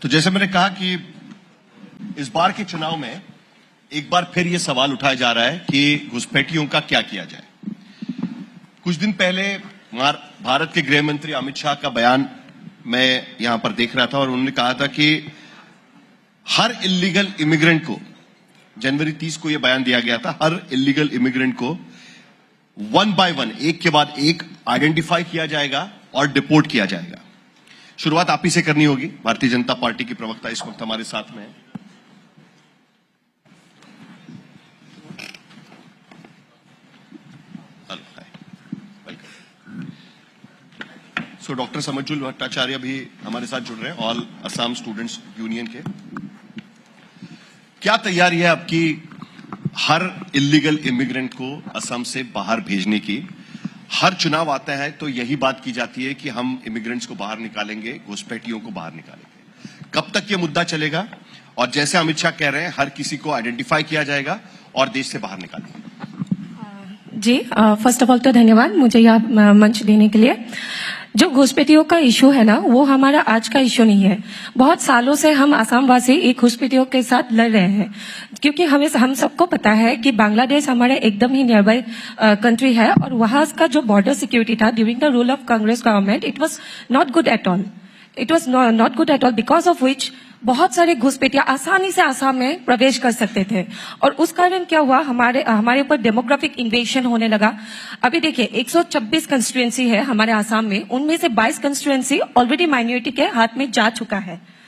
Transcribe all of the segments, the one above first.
तो जैसे मैंने कहा कि इस बार के चुनाव में एक बार फिर यह सवाल उठाया जा रहा है कि घुसपैठियों का क्या किया जाए। कुछ दिन पहले भारत के गृह मंत्री अमित शाह का बयान मैं यहां पर देख रहा था और उन्होंने कहा था कि हर इलीगल इमिग्रेंट को, जनवरी 30 को यह बयान दिया गया था, हर इलीगल इमिग्रेंट को 1 by 1, एक के बाद एक आइडेंटिफाई किया जाएगा और डिपोर्ट किया जाएगा। शुरुआत आप ही से करनी होगी। भारतीय जनता पार्टी की प्रवक्ता इस वक्त हमारे साथ में है। सो डॉक्टर समज्जुल भट्टाचार्य भी हमारे साथ जुड़ रहे हैं, ऑल असम स्टूडेंट्स यूनियन के। क्या तैयारी है आपकी हर इलीगल इमिग्रेंट को असम से बाहर भेजने की? हर चुनाव आता है तो यही बात की जाती है कि हम इमिग्रेंट्स को बाहर निकालेंगे, घुसपैठियों को बाहर निकालेंगे। कब तक ये मुद्दा चलेगा? और जैसे अमित शाह कह रहे हैं, हर किसी को आइडेंटिफाई किया जाएगा और देश से बाहर निकालेंगे। जी, फर्स्ट ऑफ ऑल तो धन्यवाद मुझे यह मंच देने के लिए। जो घुसपैठियों का इशू है ना, वो हमारा आज का इशू नहीं है। बहुत सालों से हम आसाम वासी एक घुसपैठियों के साथ लड़ रहे हैं, क्योंकि हम सबको पता है कि बांग्लादेश हमारे एकदम ही नियर बाय कंट्री है और वहां का जो बॉर्डर सिक्योरिटी था during the rule of Congress government, it was not good at all. It was not good at all, because of which बहुत सारे घुसपैठिया आसानी से आसाम में प्रवेश कर सकते थे और उस कारण क्या हुआ, हमारे ऊपर डेमोग्राफिक इन्वेशन होने लगा। अभी देखिए 126 कंस्टिट्यूएंसी है हमारे आसाम में, उनमें से 22 कंस्टिट्यूएंसी ऑलरेडी माइनॉरिटी के हाथ में जा चुका है।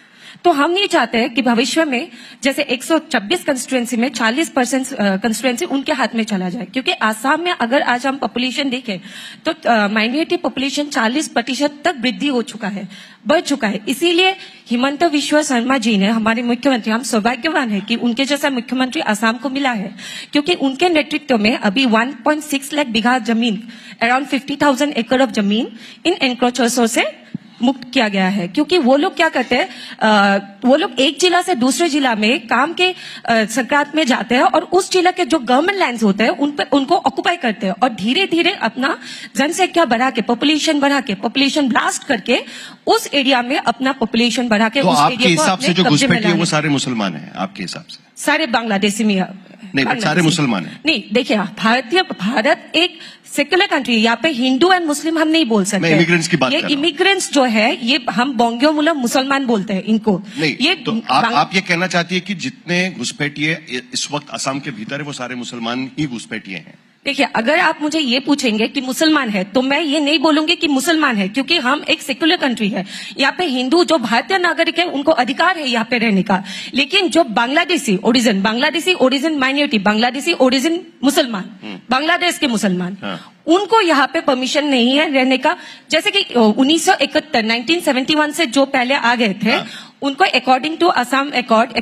तो हम नहीं चाहते हैं कि भविष्य में जैसे 126 कंस्टिट्यूएंसी में 40% कंस्टिट्यूएंसी उनके हाथ में चला जाए, क्योंकि आसाम में अगर आज हम पॉपुलेशन देखें तो माइनॉरिटी पॉपुलेशन 40% तक वृद्धि हो चुका है, बढ़ चुका है। इसीलिए हिमंत बिस्वा शर्मा जी ने, हमारे मुख्यमंत्री, हम सौभाग्यवान है कि उनके जैसा मुख्यमंत्री आसाम को मिला है, क्योंकि उनके नेतृत्व में अभी 1.6 लाख बीघा जमीन, अराउंड 50,000 एकड़ ऑफ जमीन इन एनक्रोचर्सों से मुक्त किया गया है। क्योंकि वो लोग क्या करते हैं, वो लोग एक जिला से दूसरे जिला में काम के संक्रांत में जाते हैं और उस जिला के जो गवर्नमेंट लैंड्स होते हैं उनको ऑक्युपाई करते हैं और धीरे धीरे अपना जनसंख्या बढ़ा के, पॉपुलेशन ब्लास्ट करके उस एरिया में अपना पॉपुलेशन बढ़ा के, तो उस आपके एरिया को हिसाब से जो घुसपैठी है वो सारे मुसलमान हैं? आपके हिसाब से सारे बांग्लादेशी में नहीं, सारे मुसलमान हैं? नहीं, देखिए भारत एक सेक्युलर कंट्री, यहाँ पे हिंदू एंड मुस्लिम हम नहीं बोल सकते। इमिग्रेंट्स की बात ये इमिग्रेंट्स जो है, ये हम बोंगियो मूलम मुसलमान बोलते हैं इनको। नहीं, ये तो आप ये कहना चाहती है कि जितने घुसपैठिए इस वक्त असम के भीतर है वो सारे मुसलमान ही घुसपैठिए हैं? देखिए, अगर आप मुझे ये पूछेंगे कि मुसलमान है तो मैं ये नहीं बोलूंगी कि मुसलमान है, क्योंकि हम एक सेक्युलर कंट्री है। यहाँ पे हिंदू जो भारतीय नागरिक है उनको अधिकार है यहाँ पे रहने का, लेकिन जो Bangladeshi origin minority, Bangladeshi origin मुसलमान, बांग्लादेश के मुसलमान, उनको यहाँ पे परमिशन नहीं है रहने का। जैसे कि 1971 से जो पहले आ गए थे, उनको अकॉर्डिंग टू असम अकॉर्ड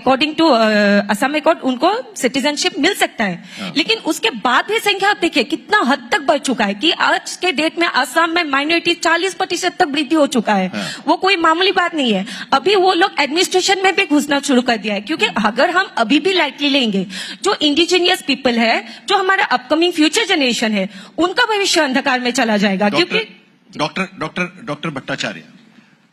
उनको सिटीजनशिप मिल सकता है। लेकिन उसके बाद भी संख्या आप देखिए कितना हद तक बढ़ चुका है कि आज के डेट में असम में माइनॉरिटी 40% तक वृद्धि हो चुका है। वो कोई मामूली बात नहीं है। अभी वो लोग एडमिनिस्ट्रेशन में भी घुसना शुरू कर दिया है, क्योंकि अगर हम अभी भी लाइटली लेंगे जो इंडिजिनियस पीपल है, जो हमारा अपकमिंग फ्यूचर जनरेशन है, उनका भविष्य अंधकार में चला जाएगा। क्योंकि डॉक्टर भट्टाचार्य,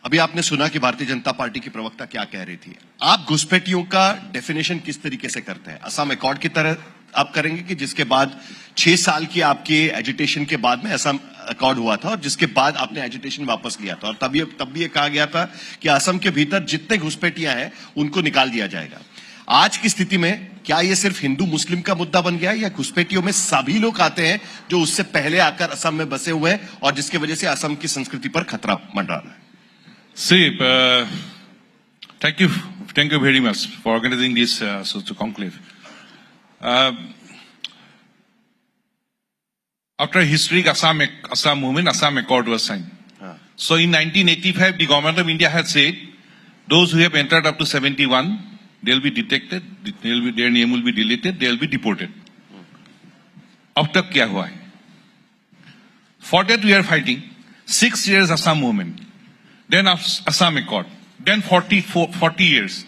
अभी आपने सुना कि भारतीय जनता पार्टी की प्रवक्ता क्या कह रही थी। आप घुसपैठियों का डेफिनेशन किस तरीके से करते हैं? असम अकॉर्ड की तरह आप करेंगे कि जिसके बाद 6 साल की आपके एजिटेशन के बाद में असम अकॉर्ड हुआ था और जिसके बाद आपने एजिटेशन वापस लिया था और तब भी ये कहा गया था कि असम के भीतर जितने घुसपैठियां हैं उनको निकाल दिया जाएगा। आज की स्थिति में क्या ये सिर्फ हिंदू मुस्लिम का मुद्दा बन गया है या घुसपैठियों में सभी लोग आते हैं जो उससे पहले आकर असम में बसे हुए हैं और जिसकी वजह से असम की संस्कृति पर खतरा मंडरा रहा है? See, thank you very much for organizing this such a conclave. After historic Assam movement, Assam Accord was signed. So in 1985, the government of India had said those who have entered up to 71, they'll be detected, their name will be deleted, they'll be deported. अब तक क्या हुआ है? For that we are fighting 6 years Assam movement. Then Assam Accord, then 40 years.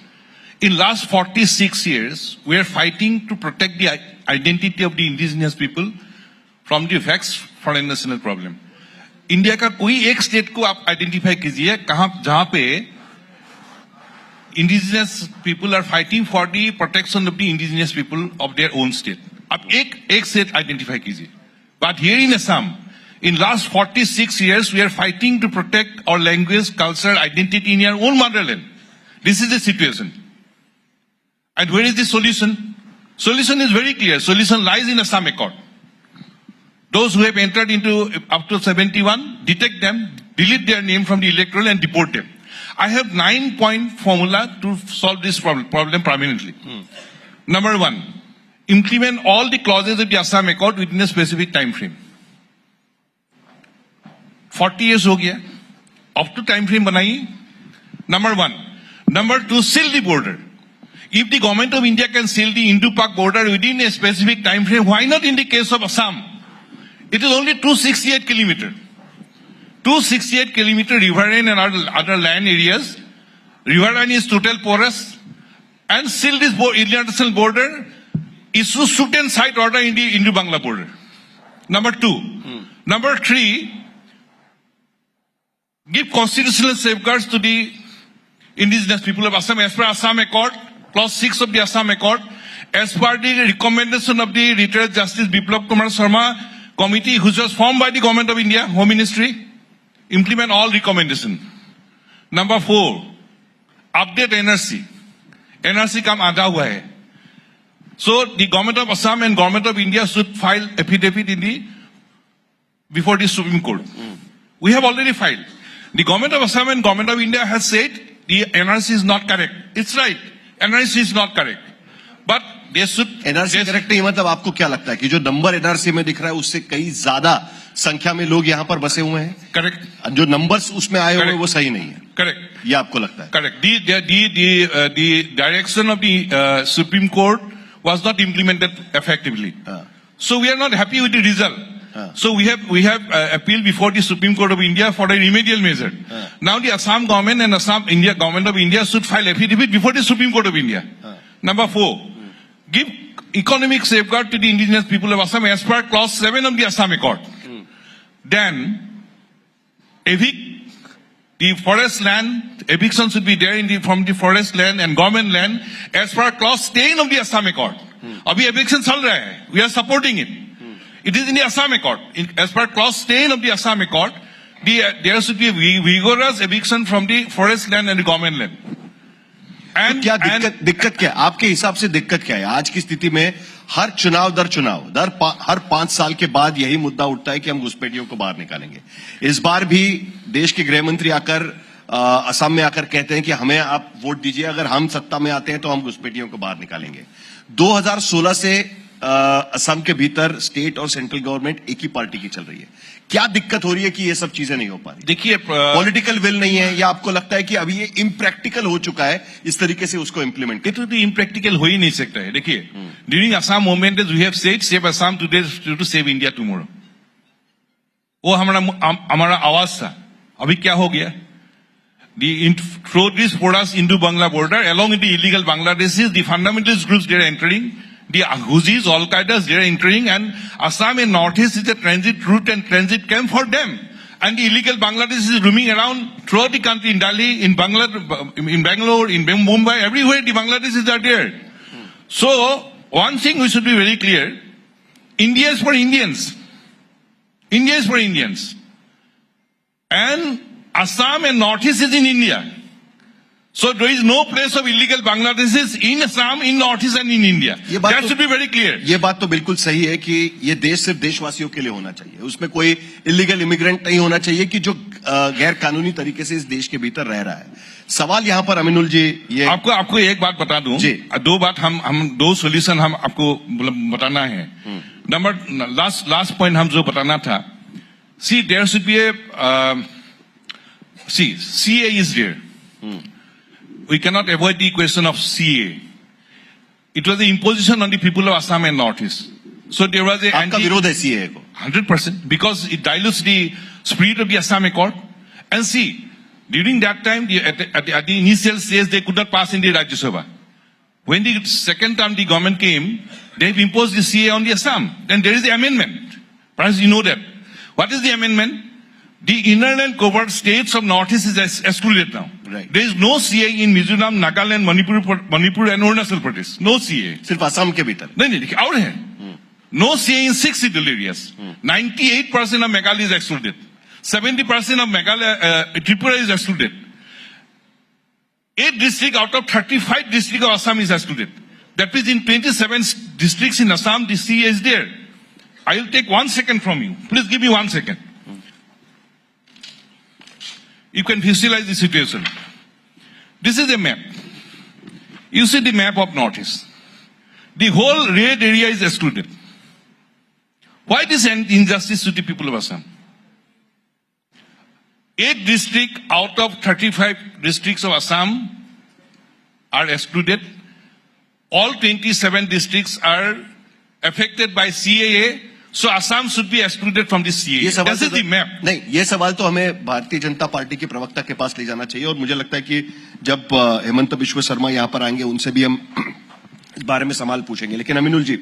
In last 46 years, we are fighting to protect the identity of the indigenous people from the effects foreign national problem. India का कोई एक state को आप identify कीजिए जहां पे indigenous people are fighting for the protection of the indigenous people of their own state. अब एक state identify कीजिए. But here in Assam, in last 46 years, we are fighting to protect our language, culture, identity in our own motherland. This is the situation. And where is the solution? Solution is very clear. Solution lies in Assam Accord. Those who have entered into up to 71, detect them, delete their name from the electoral and deport them. I have 9-point formula to solve this problem permanently. Number one, implement all the clauses of the Assam Accord within a specific time frame. 40 years हो गया, up to time frame बनाइए. Number one. Number two, seal the border. If the government of India can seal the Indo-Pak border within a specific time frame, why not in the case of Assam? It is only 268 kilometers. 268 kilometer riverine and other land areas. Riverine is total porous. And seal this international border, issue suit and site order in the Indo-Bangla border. Number two. Number three, give constitutional safeguards to the indigenous people of Assam as per Assam Accord, clause 6 of the Assam Accord, as per the recommendation of the retired Justice Biplab Kumar Sharma committee, which was formed by the government of India, Home Ministry. Implement all recommendations. Number four, update NRC. NRC काम आधा हुआ है. So the government of Assam and government of India should file affidavit in the before the Supreme Court. We have already filed. The government of Assam and government of India has said the NRC is not correct. It's right. NRC is not correct. But they should. NRC correct नहीं मतलब आपको क्या लगता है कि जो number NRC में दिख रहा है उससे कई ज्यादा संख्या में लोग यहाँ पर बसे हुए हैं? करेक्ट. जो नंबर्स उसमें आए हुए हैं वो सही नहीं है. करेक्ट. ये आपको लगता है? Correct. The direction of the Supreme Court was not implemented effectively. So we are not happy with the result. So we have appealed before the Supreme Court of India for a remedial measure. Now the Assam government and government of India should file affidavit before the Supreme Court of India. Number four, give economic safeguard to the indigenous people of Assam as per clause 7 of the Assam Accord. Then evict the forest land, eviction should be there from the forest land and government land as per clause 10 of the Assam Accord. Abhi eviction chal raha hai. We are supporting it. It is in the Assam Accord. As per clause 10 of the Assam Accord, there should be a vigorous eviction from the forest land and the government land. तो क्या दिक्कत क्या है आपके हिसाब से? दिक्कत क्या है आज की स्थिति में? हर चुनाव दर चुनाव हर 5 साल के बाद यही मुद्दा उठता है कि हम घुसपैठियों को बाहर निकालेंगे. इस बार भी देश के गृह मंत्री आकर असम में आकर कहते हैं कि हमें आप वोट दीजिए, अगर हम सत्ता में आते हैं तो हम घुसपैठियों को बाहर निकालेंगे. 2016 से असम के भीतर स्टेट और सेंट्रल गवर्नमेंट एक ही पार्टी की चल रही है. क्या दिक्कत हो रही है कि ये सब चीजें नहीं हो पा रही? देखिए, पॉलिटिकल विल नहीं है या आपको लगता है कि अभी ये इम्प्रैक्टिकल हो चुका है इस तरीके से उसको इंप्लीमेंट? ये तो इम्प्रैक्टिकल हो ही नहीं सकता है. देखिए, during Assam movement we have said save Assam today to save India tomorrow. वो हमारा आवाज था. अभी क्या हो गया? Through this porous Indo-Bangla border, along with the illegal Bangladeshis, the fundamentalist groups they are entering, the Houthis, Al-Qaeda, they are entering, and Assam and Northeast is a transit route and transit camp for them. And the illegal Bangladeshis is roaming around throughout the country, in Delhi, in Bangalore, in Mumbai, everywhere the Bangladeshis are there. So, one thing we should be very clear, India is for Indians. India is for Indians. And Assam and Northeast is in India. So there is no place of illegal Bangladeshis in Assam, in Northeast and in India. That should be very clear. ये बात तो बिल्कुल सही है कि ये देश सिर्फ देशवासियों के लिए होना चाहिए. उसमें कोई इलीगल इमिग्रेंट नहीं होना चाहिए कि जो गैर कानूनी तरीके से इस देश के भीतर रह रहा है. सवाल यहाँ पर अमीनुल जी, ये आपको एक बात बता दूं. दो सोल्यूशन हम आपको बताना है. नंबर लास्ट पॉइंट हम जो बताना था, see there should be a CA is there. We cannot avoid the question of CA. It was the imposition on the people of Assam and Northeast. So there was a आपका विरोध है CA को? 100%, because it dilutes the spirit of the Assam Accord. And see, during that time, at the initial stage, they could not pass in the Rajya Sabha. When the second time the government came, they have imposed the CA on the Assam. Then there is the amendment. Perhaps you know that. What is the amendment? The inner and covert states of Northeast is excluded now. Right. There is no CA in Mizoram, Nagaland, Manipur and Arunachal Pradesh. No CA. सिर्फ असम के भीतर। नहीं देखिए और है। No CA in 6 scheduled areas. 98% of Meghalaya is excluded. 70% of Meghalaya, Tripura is excluded. 8 districts out of 35 districts of Assam is excluded. That means in 27 districts in Assam, the CA is there. I will take 1 second from you. Please give me 1 second. You can visualize the situation. This is a map. You see the map of Northeast. The whole red area is excluded. Why this injustice to the people of Assam? 8 districts out of 35 districts of Assam are excluded. All 27 districts are affected by CAA. So Assam should be excluded from the CAA. ये सवाल This is the map. नहीं, ये सवाल तो हमें Bharatiya Janata party के प्रवक्ता के पास ले जाना चाहिए और मुझे लगता है कि जब हेमंत बिश्व शर्मा यहाँ पर आएंगे उनसे भी हम इस बारे में सवाल पूछेंगे। लेकिन अमीनुल जी,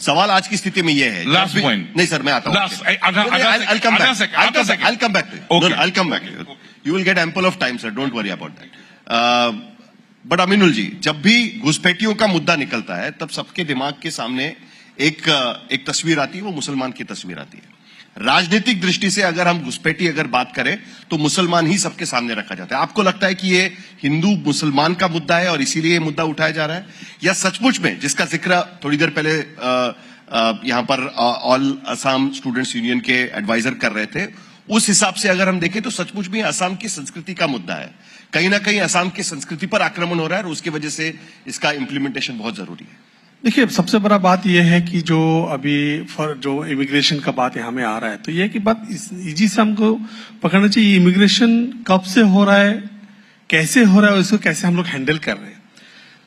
सवाल आज की स्थिति में ये है। Last point. नहीं सर, मैं आता हूँ। I'll come back. Okay. I'll come back. You will get ample of time, sir. Don't worry about that. But Aminul ji, जब भी घुसपैठियों का मुद्दा निकलता है तब सबके दिमाग के सामने एक तस्वीर आती है, वो मुसलमान की तस्वीर आती है। राजनीतिक दृष्टि से अगर हम घुसपैठी अगर बात करें तो मुसलमान ही सबके सामने रखा जाता है। आपको लगता है कि ये हिंदू मुसलमान का मुद्दा है और इसीलिए ये मुद्दा उठाया जा रहा है, या सचमुच में जिसका जिक्र थोड़ी देर पहले यहां पर ऑल असम स्टूडेंट्स यूनियन के एडवाइजर कर रहे थे, उस हिसाब से अगर हम देखें तो सचमुच में असम की संस्कृति का मुद्दा है। कहीं ना कहीं असम की संस्कृति पर आक्रमण हो रहा है और उसकी वजह से इसका इंप्लीमेंटेशन बहुत जरूरी है। देखिए, सबसे बड़ा बात यह है कि जो अभी जो इमिग्रेशन का बात यहाँ में आ रहा है, तो ये कि बात इजी से हमको पकड़ना चाहिए। इमिग्रेशन कब से हो रहा है, कैसे हो रहा है, उसको कैसे हम लोग हैंडल कर रहे हैं।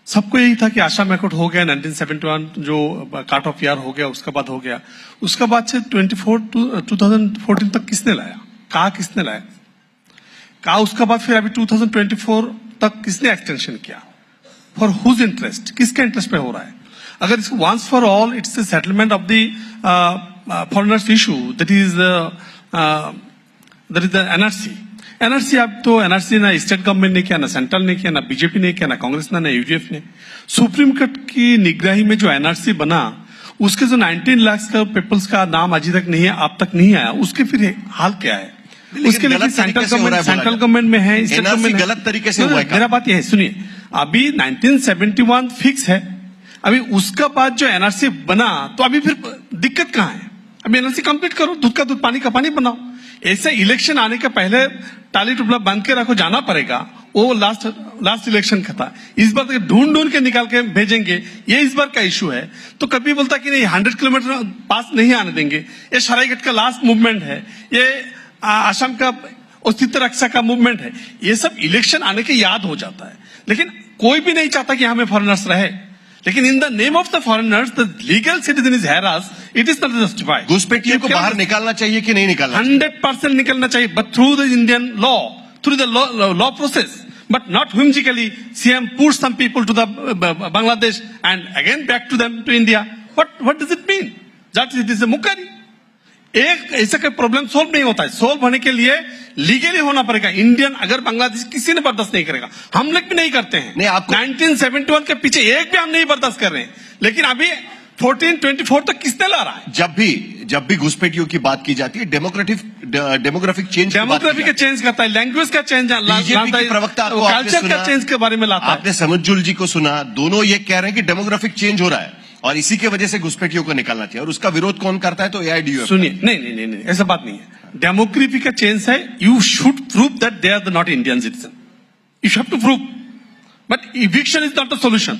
सबको यही था कि आसाम एक्ट हो गया 1971, जो काट ऑफ ईयर हो गया, उसका बाद हो गया। उसका बाद से 2014 तक किसने लाया, कहा किसने लाया, कहा उसका बाद फिर अभी 2024 तक किसने एक्सटेंशन किया, फॉर हुज इंटरेस्ट, किसके इंटरेस्ट पे हो रहा है। अगर इसको once for all it's the settlement of the foreigners issue, that is the NRC. अब तो एनआरसी ना स्टेट गवर्नमेंट ने किया, ना सेंट्रल ने किया, ना बीजेपी ने किया, ना कांग्रेस ने, ना यूडीएफ ने। सुप्रीम कोर्ट की निगरानी में जो एनआरसी बना, उसके जो 19 लाख का पीपल्स का नाम अभी तक नहीं है, अब तक नहीं आया, उसके फिर हाल क्या है। उसके लिए सेंट्रल गवर्नमेंट में है, स्टेट गवर्नमेंट गलत तरीके से हुआ है। मेरा बात यह है, सुनिए, अभी 1971 फिक्स है, अभी उसका बाद जो एनआरसी बना, तो अभी फिर दिक्कत कहां है। अभी एनआरसी कंप्लीट करो, दूध का दूध पानी का पानी बनाओ। ऐसे इलेक्शन आने के पहले टाली टुपला बंद के रखो, जाना पड़ेगा। वो लास्ट इलेक्शन का था, इस बार ढूंढ के निकाल के भेजेंगे, ये इस बार का इशू है। तो कभी बोलता कि नहीं 100 किलोमीटर पास नहीं आने देंगे, ये सरायघाट का लास्ट मूवमेंट है, ये असम का अस्तित्व रक्षा का मूवमेंट है। ये सब इलेक्शन आने के याद हो जाता है, लेकिन कोई भी नहीं चाहता कि हमें फॉरेनर्स रहे। लेकिन in the name of the foreigners the legal citizen is harass, it is not justified. घुसपैठियों को बाहर निकालना चाहिए कि नहीं निकालना? 100% निकलना चाहिए, but through the Indian law, through the law process, but not whimsically. CM puts some people to the Bangladesh and again back to them to India. What does it mean? That it is a मुक्कारी। एक ऐसा कोई problem solve नहीं होता है। Solve होने के लिए legally होना पड़ेगा। इंडियन अगर बांग्लादेश किसी ने बर्दाश्त नहीं करेगा, हम लोग भी नहीं करते हैं। नहीं, आपको 1971 के पीछे एक भी हम नहीं बर्दाश्त कर रहे हैं, लेकिन अभी 1424 तक किसने ला रहा है। जब भी घुसपैठियों की बात की जाती है, डेमोग्राफिक चेंज, डेमोग्राफी का चेंज करता है, लैंग्वेज का चेंज लाता है, प्रवक्ता कल्चर का चेंज के बारे में लाता है। आपने समुज्जुल जी को सुना, दोनों ये कह रहे हैं कि डेमोग्राफिक चेंज हो रहा है और इसी की वजह से घुसपैठियों को निकालना चाहिए। और उसका विरोध कौन करता है? तो एआईडीयूएफ। सुनिए, नहीं, ऐसा बात नहीं है। डेमोग्राफी का चेंज है, you should prove that they are not Indian citizen, you have to prove, but eviction is not the solution.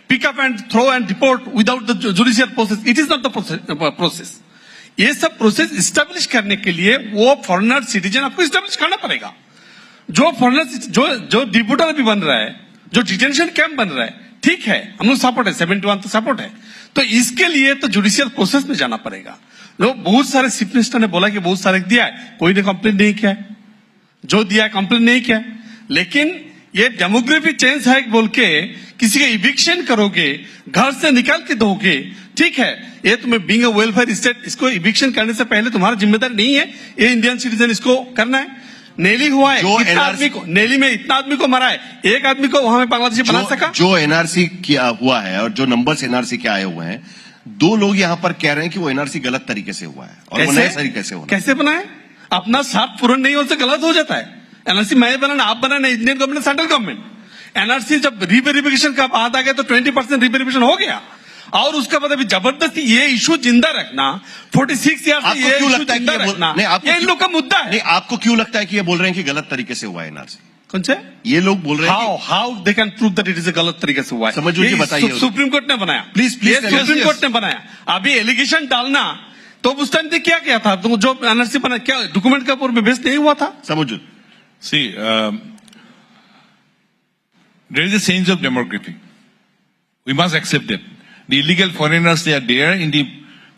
Pick up and throw and deport without the judicial process, it is not the process. ये सब process establish करने के लिए वो foreigner citizen आपको establish करना पड़ेगा। जो फॉरेनर जो डिपोटर भी बन रहा है, जो डिटेंशन कैंप बन रहा है, ठीक है, हम लोग सपोर्ट है, 71 तो सपोर्ट है। तो इसके लिए तो जुडिशियल प्रोसेस में जाना पड़ेगा। लोग बहुत सारे चीफ मिनिस्टर ने बोला कि बहुत सारे दिया है, कोई ने कंप्लेन नहीं किया है, जो दिया है कंप्लेन नहीं किया है। लेकिन ये डेमोग्राफी चेंज है बोल के किसी का इविक्शन करोगे, घर से निकाल के दोगे, ठीक है, ये तुम्हें बीइंग अ वेलफेयर स्टेट, इसको इविक्शन करने से पहले तुम्हारा जिम्मेदारी नहीं है, ये इंडियन सिटीजन इसको करना है। नेली हुआ है, जो कितना NRC आदमी को, नेली में इतना आदमी को मरा है, एक आदमी को वहां में बांग्लादेशी बना सका? जो एनआरसी किया हुआ है और जो नंबर्स एनआरसी के आए हुए हैं, 2 लोग यहां पर कह रहे हैं कि वो एनआरसी गलत तरीके से हुआ है और वो नए तरीके से होना। कैसे बनाए? अपना साथ पूर्ण नहीं हो तो गलत हो जाता है। एनआरसी मैं बनाना, आप बनाना, Indian government, central government. NRC जब रिवेरिफिकेशन का बात आ गया तो 20% रिवेरिफिकेशन हो गया, और उसके बाद अभी जबरदस्ती ये इशू जिंदा रखना, 46 ईयर से ये क्यों इशू लगता है कि जिंदा ये रखना, आपको ये इन लोग का मुद्दा है। नहीं, आपको क्यों लगता है कि ये बोल रहे हैं कि गलत तरीके से हुआ है एनआरसी? कौन से? ये लोग बोल रहे हैं how they can prove that it is गलत तरीके से हुआ है? समझ लीजिए, ये बताइए। सुप्रीम कोर्ट ने बनाया। Please, ये tell us, supreme yes. Court ने बनाया। अभी एलिगेशन डालना तो उस टाइम पे क्या किया था? तो जो एनआरसी बना, क्या डॉक्यूमेंट के ऊपर बेस नहीं हुआ था? समझो। See, there is a change of demography. We must accept that. The illegal foreigners, they are there in the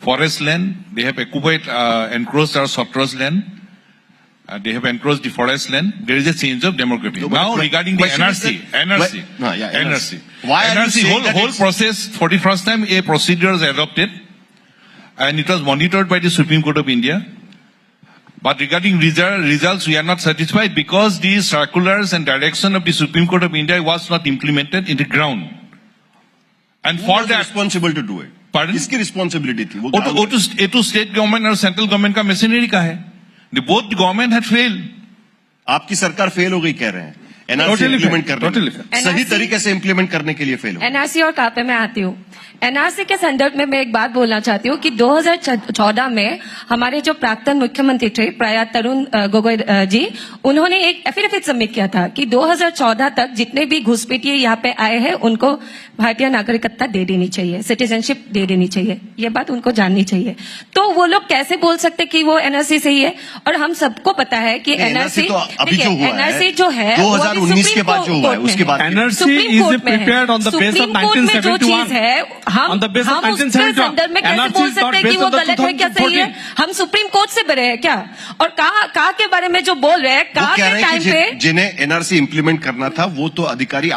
forest land. They have occupied, encroached our Sotra's land. They have encroached the forest land. There is a change of demography. No, but Now, the regarding the question is NRC, that- NRC, No, yeah, NRC. Why are you NRC, saying that whole it's- process, for the first time, a procedure is adopted, and it was monitored by the Supreme Court of India. But regarding results, we are not satisfied because the circulars and direction of the Supreme Court of India was not implemented in the ground. And for that, responsible to do it. Pardon? किसकी responsibility थी वो? वो तो state government और central government का machinery का है. Both government had failed. आपकी सरकार फेल हो गई कह रहे हैं एनआरसी Totally इंप्लीमेंट fair, करने totally में। fair. सही NRC तरीके से इंप्लीमेंट करने के लिए फेल हो। एनआरसी और कहाँ पे मैं आती हूँ। एनआरसी के संदर्भ में मैं एक बात बोलना चाहती हूँ कि 2014 में हमारे जो प्राक्तन मुख्यमंत्री थे प्रयात तरुण गोगोई जी, उन्होंने एक एफिडेविट सबमिट किया था कि 2014 तक जितने भी घुसपैठिए यहाँ पे आए हैं उनको भारतीय नागरिकता दे देनी चाहिए, सिटीजनशिप दे देनी चाहिए। ये बात उनको जाननी चाहिए। तो वो लोग कैसे बोल सकते कि वो एनआरसी सही है? और हम सबको पता है कि एनआरसी तो अभी जो हुआ है, एनआरसी जो है 2019 के बाद जो हुआ है उसके बाद NRC is prepared on the basis of 1971. हम On the basis of हम उसके 1971. संदर्भ में कैसे NRC बोल is not सकते हैं कि based वो on the गलत है क्या सही है? 2014. हम सुप्रीम कोर्ट से बड़े हैं क्या? और कहा के बारे में जो बोल रहे हैं, वो कहा कह के रहे हैं टाइम कि पे जिन्हें एनआरसी इंप्लीमेंट करना था वो तो अधिकारी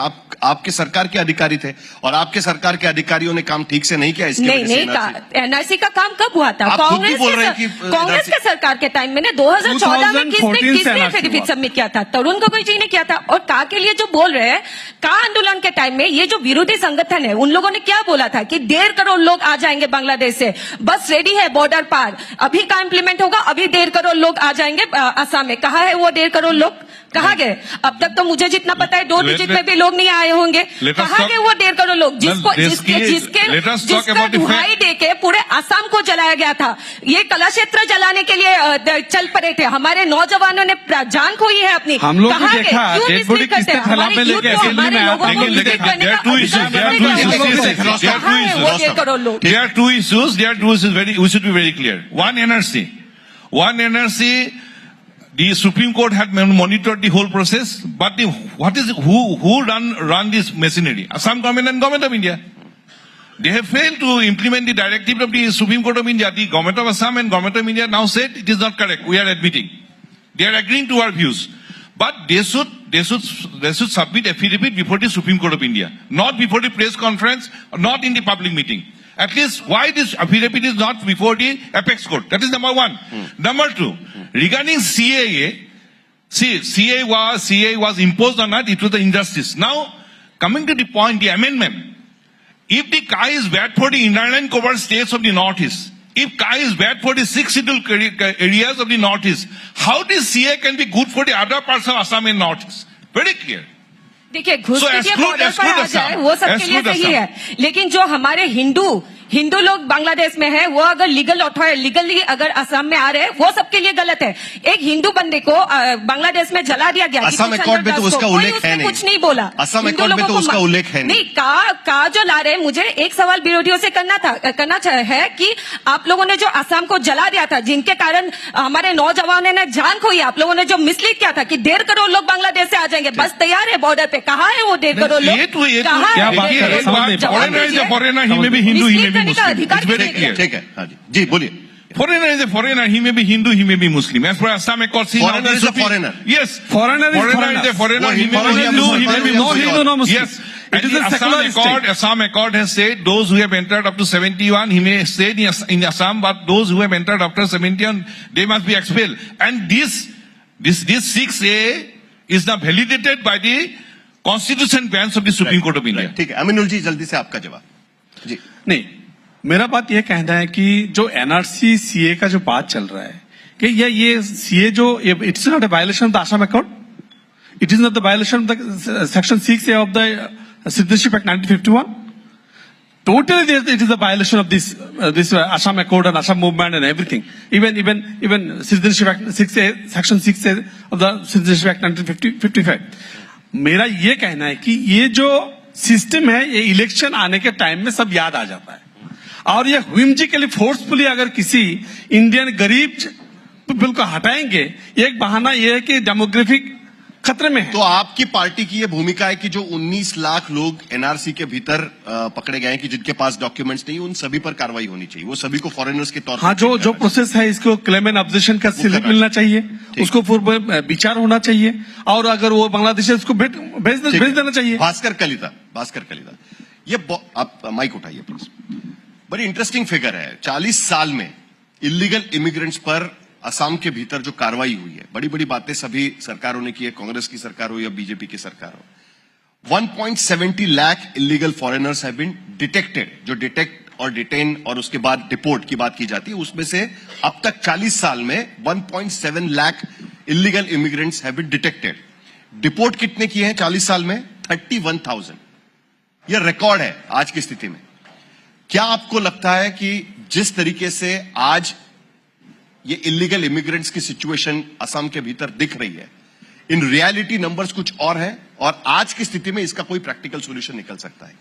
आपके सरकार के अधिकारी थे और आपके सरकार के अधिकारियों ने काम ठीक से नहीं किया। इसके नहीं वजह से नहीं NRC कहा। एनआरसी का काम कब हुआ था? आप खुद भी बोल रहे हैं कि कांग्रेस के सरकार के टाइम में ना 2014 में 2014 से किसने NRC एफिडेविट हुआ। सबमिट किया था? तरुण गोगोई जी ने किया था। और का के लिए जो बोल रहे हैं, का आंदोलन के टाइम में ये जो विरोधी संगठन है उन लोगों ने क्या बोला था कि 1.5 करोड़ लोग आ जाएंगे बांग्लादेश से, बस रेडी है बॉर्डर पार। अभी का इम्प्लीमेंट होगा, अभी 1.5 करोड़ लोग आ जाएंगे असम में। कहा है वो 1.5 करोड़ लोग? कहा गए? अब तक तो मुझे जितना पता है 2 डिजिट में भी लोग नहीं आए होंगे। कहा गए वो 1.5 करोड़ लोग जिसके दुहाई दे के पूरे असम को जलाया गया था। ये कला क्षेत्र जलाने के लिए चल पड़े थे। हमारे नौजवानों ने जान खोई है अपनी। हम लोग कहा भी देखा, क्यों डेड बॉडी मिसलीड करते किसने हैं? थैला हमारे में यूथ लेके को, असेंबली हमारे में लोगों को लेकिन मिसलीड करने there का are two issues, अधिकार there are two है। issues. कहाँ है वो 1.5 करोड़ लोग? There are two issues. There are two issues. We should be very clear. One NRC. The Supreme Court had monitored the whole process, but who run this machinery? Assam government and government of India. They have failed to implement the directive of the Supreme Court of India. The government of Assam and government of India now said it is not correct. We are admitting. They are agreeing to our views. But they should submit affidavit before the Supreme Court of India, not before the press conference, or not in the public meeting. At least why this affidavit is not before the apex court? That is number one. Number two, regarding CAA, CAA was imposed on us. It was the injustice. Now, coming to the point, the amendment. If the CAI is bad for the inland covered states of the Northeast, if CAI is bad for the 6 scheduled areas of the Northeast, how this CAA can be good for the other parts of Assam and Northeast? Very clear. देखिए घुसपैठिए border पर आ जाए वो सबके लिए सही है, लेकिन जो हमारे हिंदू लोग बांग्लादेश में है वो अगर लीगली अगर असम में आ रहे हैं वो सबके लिए गलत है। एक हिंदू बंदे को बांग्लादेश में जला दिया गया। असम अकॉर्ड में तो उसका उल्लेख है नहीं। कुछ नहीं बोला। असम अकॉर्ड में तो उसका उल्लेख है नहीं। का जो ला रहे, मुझे एक सवाल विरोधियों से करना है कि आप लोगों ने जो असम को जला दिया था, जिनके कारण हमारे नौजवानों ने जान खोई, आप लोगों ने जो मिसलीड किया था कि 1.5 करोड़ लोग बांग्लादेश से आ जाएंगे, बस तैयार है बॉर्डर पे। कहा है वो 1.5 करोड़ लोग? Foreigner, he may be Hindu, he may be का Muslim. अधिकार It's very किसने clear. ठीक है, हाँ जी बोलिए। Foreigner is a foreigner. He may be Hindu, he may be Muslim. As per Assam Accord, Foreigner is a foreigner. Yes. Foreigner is a foreigner. He may be Hindu, he may be No Muslim. Hindu, no Muslim. Yes. It And is the a secular state. Assam Accord has said those who have entered up to 71, he may stay in Assam, but those who have entered after 71, they must be expelled. And this This 6A is now validated by the constitution bench of the Supreme Court of India. ठीक है, अमीनुल जी जल्दी से आपका जवाब जी। नहीं, मेरा बात यह कहना है कि जो एनआरसी सीए का जो बात चल रहा है कि ये सीए जो it's not a violation of the Assam accord, it is not the violation of the section 6A of the citizenship act 1951. Totally, it is a violation of this Assam Accord and Assam movement and everything. Even Citizenship Act 6A, Section 6A of the Citizenship Act 1955. मेरा ये कहना है कि ये जो system है ये election आने के टाइम में सब याद आ जाता है, और ये whimsically फोर्सफुली अगर किसी इंडियन गरीब पीपल को हटाएंगे, एक बहाना ये है कि डेमोग्राफिक खतरे में है। तो आपकी पार्टी की ये भूमिका है कि जो 19 लाख लोग एनआरसी के भीतर पकड़े गए हैं कि जिनके पास डॉक्यूमेंट्स नहीं, उन सभी पर कार्रवाई होनी चाहिए, वो सभी को फॉरेनर्स के तौर पर। हाँ, जो प्रोसेस है इसको क्लेम एंड ऑब्जेक्शन का स्लिप मिलना चाहिए, उसको पूर्व विचार होना चाहिए, और अगर वो बांग्लादेश है उसको भेज देना चाहिए। भास्कर कलिता, ये आप माइक उठाइए प्लीज। बड़ी इंटरेस्टिंग फिगर है, 40 साल में इलीगल इमिग्रेंट्स पर असम के भीतर जो कार्रवाई हुई है, बड़ी बड़ी बातें सभी सरकारों ने की है, कांग्रेस की सरकार हो या बीजेपी की सरकार हो। 1.70 lakh illegal foreigners have been detected, जो डिटेक्ट और डिटेन और उसके बाद डिपोर्ट की बात की जाती है, उसमें से अब तक 40 साल में 1.7 lakh illegal immigrants have been detected. Deport कितने किए हैं 40 साल में? 31,000। यह रिकॉर्ड है आज की स्थिति में। क्या आपको लगता है कि जिस तरीके से आज ये इलीगल इमिग्रेंट्स की सिचुएशन असम के भीतर दिख रही है, इन रियलिटी नंबर्स कुछ और है, और आज की स्थिति में इसका कोई प्रैक्टिकल सॉल्यूशन निकल सकता है?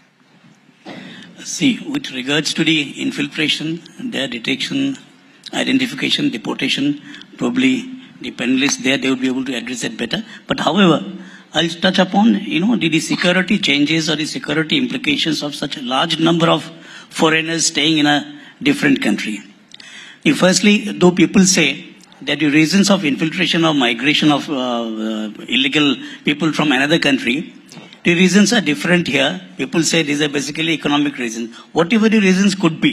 See, with regards to the infiltration, their detection, identification, deportation, probably the panelists there, they would be able to address it better. But however, I'll touch upon, the security changes or the security implications of such a large number of foreigners staying in a different country. Firstly, though people say that the reasons of infiltration or migration of illegal people from another country, the reasons are different here. People say these are basically economic reasons. Whatever the reasons could be.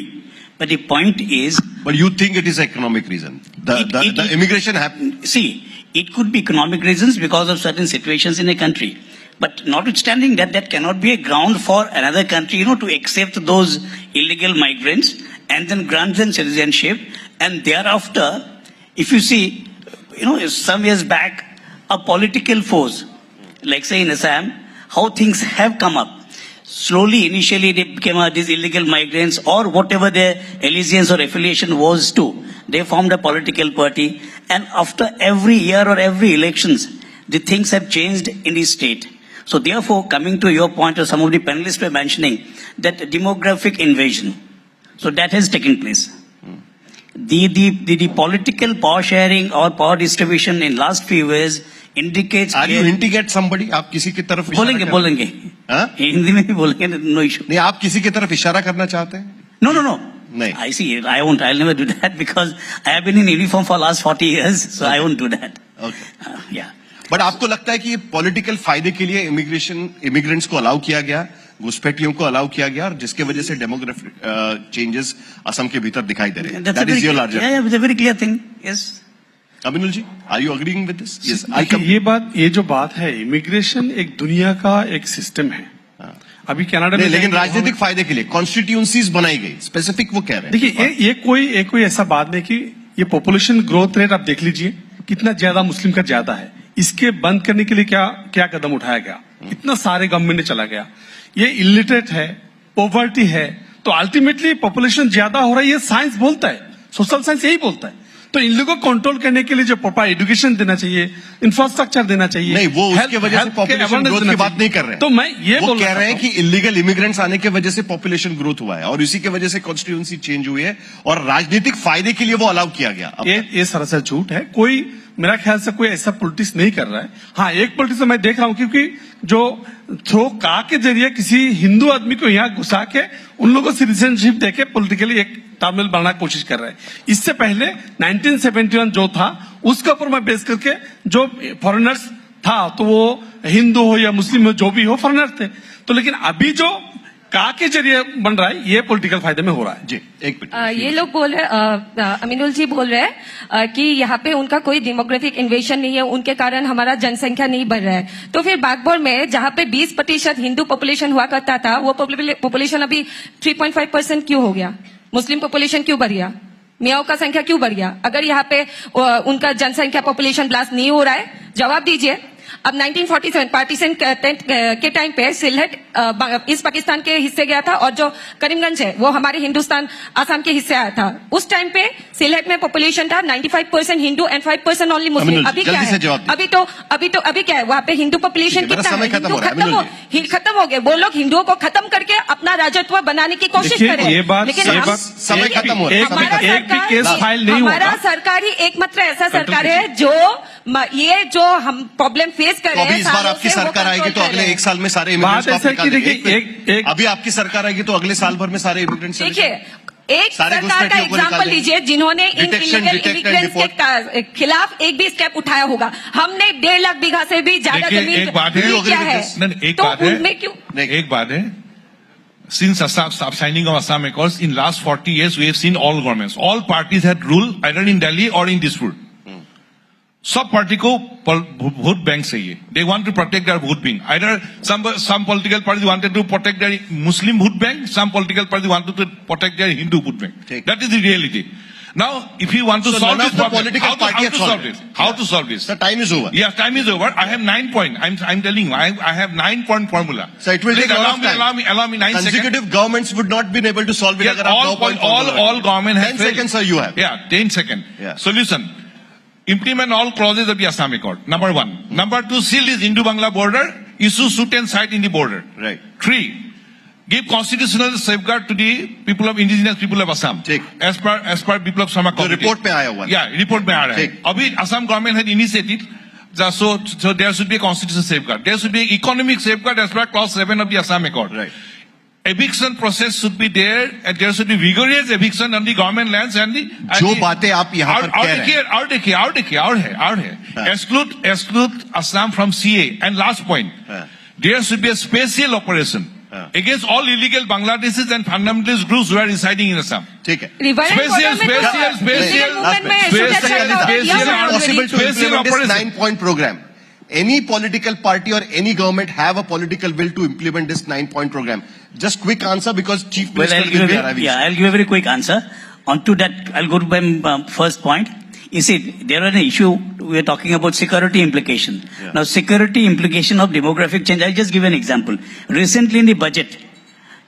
But the point is... But you think it is economic reason? The immigration happened? See, it could be economic reasons because of certain situations in a country. But notwithstanding that, that cannot be a ground for another country, to accept those illegal migrants and then grant them citizenship. And thereafter, if you see, some years back, a political force, like say in Assam, how things have come up. Slowly, initially, they became these illegal migrants or whatever their allegiance or affiliation was to. They formed a political party. And after every year or every elections, the things have changed in the state. So therefore, coming to your point, or some of the panelists were mentioning, that demographic invasion. So that has taken place. The political power sharing or power distribution in last few years indicates... Are you hinting at somebody? आप किसी की तरफ इशारा बोलेंगे हिंदी में भी बोलेंगे, no issue. नहीं, आप किसी की तरफ इशारा करना चाहते हैं? No. नहीं. I see. I'll never do that because I have been in uniform for last 40 years, so I won't do that. Okay. Yeah. But आपको लगता है कि ये पॉलिटिकल फायदे के लिए इमिग्रेंट्स को अलाउ किया गया, घुसपैठियों को अलाउ किया गया, और जिसके वजह से डेमोग्राफिक चेंजेस असम के भीतर दिखाई दे रहे हैं? That is your larger. Yeah, it's a very clear thing. Yes. अभिनुल ji, are you agreeing with this? Yes. ये जो बात है, इमिग्रेशन एक दुनिया का एक सिस्टम है। अभी कनाडा में, लेकिन राजनीतिक फायदे के लिए कॉन्स्टिट्यूएंसीज बनाई गई, स्पेसिफिक वो कह रहे हैं। देखिए, ये कोई ऐसा बात नहीं कि ये पॉपुलेशन ग्रोथ रेट आप देख लीजिए, कितना ज्यादा मुस्लिम का ज्यादा है। इसके बंद करने के लिए क्या कदम उठाया गया, इतना सारे गवर्नमेंट ने चला गया। ये इलिटरेट है, पॉवर्टी है, तो अल्टीमेटली पॉपुलेशन ज्यादा हो रहा है, ये साइंस बोलता है, सोशल साइंस यही बोलता है। तो इन लोगों को कंट्रोल करने के लिए जो प्रॉपर एजुकेशन देना चाहिए, इंफ्रास्ट्रक्चर देना चाहिए। नहीं, वो उसके वजह से पॉपुलेशन ग्रोथ की बात नहीं कर रहे हैं। तो मैं ये वो कह रहे हैं कि इलीगल इमिग्रेंट्स आने की वजह से पॉपुलेशन ग्रोथ हुआ है और इसी की वजह से कॉन्स्टिट्यूएंसी चेंज हुई है और राजनीतिक फायदे के लिए वो अलाउ किया गया। ये सरासर झूठ है। कोई, मेरा ख्याल से कोई ऐसा पॉलिटिक्स नहीं कर रहा है। हाँ, एक पॉलिटिक्स मैं देख रहा हूं, क्योंकि जो थ्रो का के जरिए किसी हिंदू आदमी को यहाँ घुसा के उन लोगों को सिटीजनशिप देके पॉलिटिकली एक टर्मिनल बनाने की कोशिश कर रहे हैं। इससे पहले 1971 जो था उसके ऊपर मैं बेस करके जो फॉरेनर्स था, तो वो हिंदू हो या मुस्लिम हो, जो भी हो, फॉरेनर थे। तो लेकिन अभी जो का के जरिए बन रहा है, ये पॉलिटिकल फायदे में हो रहा है। जी एक मिनट ये लोग बोल रहे अमीनुल जी बोल रहे हैं कि यहाँ पे उनका कोई डेमोग्राफिक इन्वेशन नहीं है, उनके कारण हमारा जनसंख्या नहीं बढ़ रहा है। तो फिर बागबोर में जहाँ पे 20% हिंदू पॉपुलेशन हुआ करता था, वो पॉपुलेशन अभी 3.5% क्यों हो गया? मुस्लिम पॉपुलेशन क्यों बढ़ गया? मियाओं का संख्या क्यों बढ़ गया? अगर यहाँ पे उनका जनसंख्या पॉपुलेशन ब्लास्ट नहीं हो रहा है, जवाब दीजिए। अब 1947 पार्टीशन के टाइम पे सिलहट ईस्ट पाकिस्तान के हिस्से गया था, और जो करीमगंज है वो हमारे हिंदुस्तान आसाम के हिस्से आया था। उस टाइम पे सिलहट में पॉपुलेशन था 95% हिंदू एंड 5% ओनली मुस्लिम। अभी क्या है? अभी क्या है? वहाँ पे हिंदू पॉपुलेशन कितना है? हिंदू खत्म हो गए। वो लोग हिंदुओं को खत्म करके अपना राजत्व बनाने की कोशिश करें, लेकिन समय खत्म हो रहा है। एक भी केस फाइल नहीं हुआ। हमारा सरकार ही एकमात्र ऐसा सरकार है जो ये जो हम प्रॉब्लम फेस कर तो रहे अभी हैं, इस बार आपकी सरकार आएगी तो अगले एक साल में सारे इमिग्रेंट्स बात ऐसा कि देखिए, अभी आपकी सरकार आएगी तो अगले साल भर में सारे इमिग्रेंट्स देखिए, एक सारे सरकार का घुसपैठियों को एग्जाम्पल निकाल लीजिए जिन्होंने इन Detection, illegal detect and immigrants deport. के खिलाफ एक भी स्टेप उठाया होगा। हमने 1.5 लाख बीघा से भी ज्यादा देखिए, जमीन एक बात है, ली क्या है, नहीं, एक तो बात है, उनमें क्यों? एक बात है, since Assam signing of Assam Accords, in last 40 years, we have seen all governments, all parties had ruled either in Delhi or in Dispur. सब पार्टी को वोट बैंक चाहिए, they want to protect their vote bank. Either some political parties wanted to protect their Muslim vote bank, some political parties wanted to protect their Hindu vote bank. That is the reality. Now, if you want to solve this problem, how to solve this? The time is over. Yes, time is over. I have 9 point. I'm telling you, I have 9-point formula. So it will take a lot of time. Allow me 9 seconds. Consecutive governments would not been able to solve it. Yes, अगर आप all government have 10 failed. seconds, sir, you have. Yeah, 10 seconds. Yeah. Solution. Implement all clauses of the Assam Accord. Number 1. Number 2, seal this Indo-Bangla border. Issue suit and site in the border. Right. 3. Give constitutional safeguard to the people of indigenous people of Assam. ठीक. As per Biplab Sharma जो committee. report में आया हुआ है. Yeah, report में आ रहा है. ठीक. अभी Assam government had initiated. So there should be a constitutional safeguard. There should be economic safeguard as per clause 7 of the Assam Accord. Right. Eviction process should be there, and there should be vigorous eviction on the government lands and the. जो बातें आप यहाँ पर कह रहे हैं. और है. Exclude Assam from CA. And last point, there should be a special operation against all illegal Bangladeshis and fundamentalist groups who are residing in Assam. ठीक है. Possible to implement this 9-point program. Any political party or any government have a political will to implement this 9-point program? Just quick answer because Chief Minister will be arriving. I'll give a very quick answer. On to that, I'll go to my first point. You see, there are an issue, we are talking about security implication. Yeah. Now, security implication of demographic change, I'll just give an example. Recently in the budget,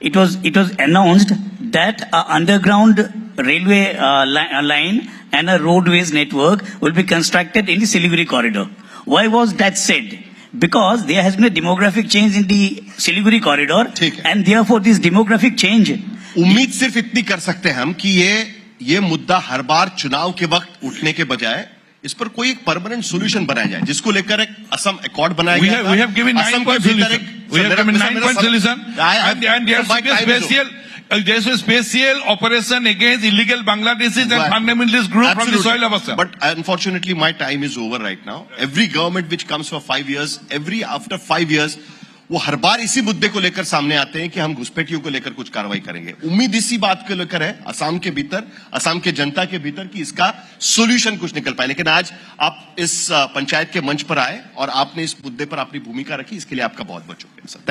it was announced that an underground railway line and a roadways network will be constructed in the Siliguri corridor. Why was that said? Because there has been a demographic change in the Siliguri corridor, ठीक है. and therefore this demographic change. उम्मीद सिर्फ इतनी कर सकते हैं हम कि ये मुद्दा हर बार चुनाव के वक्त उठने के बजाय इस पर कोई एक परमानेंट सॉल्यूशन बनाया जाए, जिसको लेकर एक असम अकॉर्ड बनाया गया था. We have given 9-point solution. We have given 9-point solution. And there's a special operation against illegal Bangladeshis and fundamentalist groups from the soil of Assam. But unfortunately, my time is over right now. Every government which comes for 5 years, after 5 years, वो हर बार इसी मुद्दे को लेकर सामने आते हैं कि हम घुसपैठियों को लेकर कुछ कार्रवाई करेंगे. उम्मीद इसी बात को लेकर है असम के भीतर, असम के जनता के भीतर कि इसका सॉल्यूशन कुछ निकल पाए. लेकिन आज आप इस पंचायत के मंच पर आए और आपने इस मुद्दे पर अपनी भूमिका रखी, इसके लिए आपका बहुत बहुत शुक्रिया.